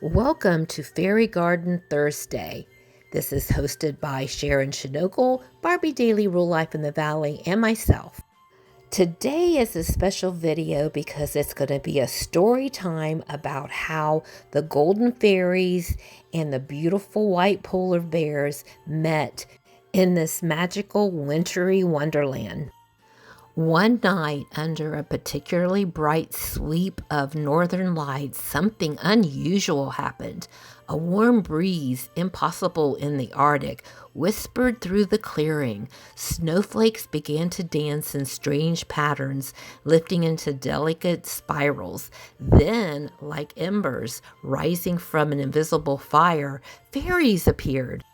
Welcome to Fairy Garden Thursday. This is hosted by Sharon Shinogle, Barbie Daily Rule Life in the Valley, and myself. Today is a special video because it's going to be a story time about how the golden fairies and the beautiful white polar bears met in this magical wintry wonderland. One night, under a particularly bright sweep of northern lights, something unusual happened. A warm breeze, impossible in the Arctic, whispered through the clearing. Snowflakes began to dance in strange patterns, lifting into delicate spirals. Then, like embers rising from an invisible fire, fairies appeared.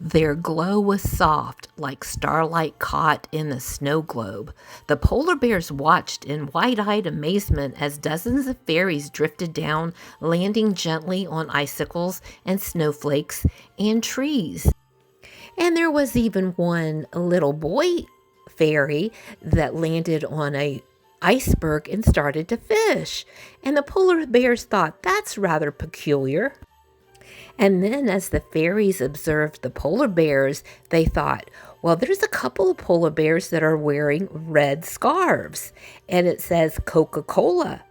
Their glow was soft, like starlight caught in a snow globe. The polar bears watched in wide-eyed amazement as dozens of fairies drifted down, landing gently on icicles and snowflakes and trees. And there was even one little boy fairy that landed on a iceberg and started to fish. And the polar bears thought, that's rather peculiar. And then as the fairies observed the polar bears, they thought, well, there's a couple of polar bears that are wearing red scarves. And it says Coca-Cola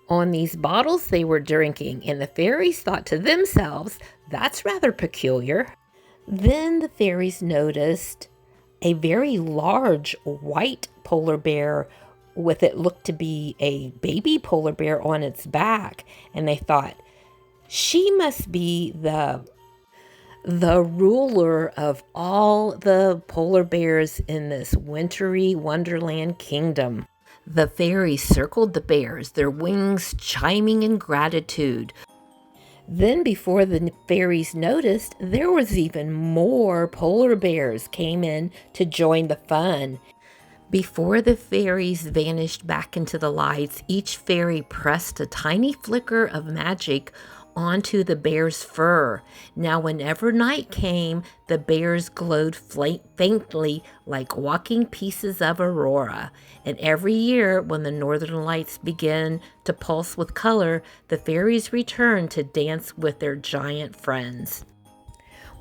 on these bottles they were drinking. And the fairies thought to themselves, that's rather peculiar. Then the fairies noticed a very large white polar bear with it looked to be a baby polar bear on its back. And they thought, she must be the ruler of all the polar bears in this wintry wonderland kingdom. The fairies circled the bears, their wings chiming in gratitude. Then before the fairies noticed, there was even more polar bears came in to join the fun. Before the fairies vanished back into the lights, each fairy pressed a tiny flicker of magic onto the bear's fur. Now, whenever night came, the bears glowed faintly like walking pieces of aurora. And every year, when the northern lights began to pulse with color, the fairies returned to dance with their giant friends.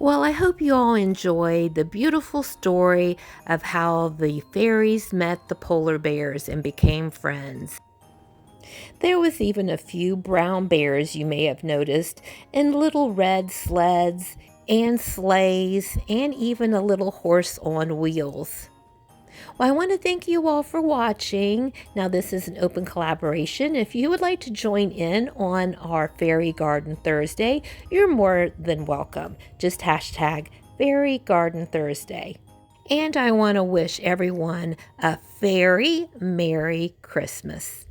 Well, I hope you all enjoyed the beautiful story of how the fairies met the polar bears and became friends. There was even a few brown bears you may have noticed, and little red sleds and sleighs, and even a little horse on wheels. Well, I want to thank you all for watching. Now, this is an open collaboration. If you would like to join in on our Fairy Garden Thursday, you're more than welcome. Just hashtag Fairy Garden Thursday. And I want to wish everyone a very Merry Christmas.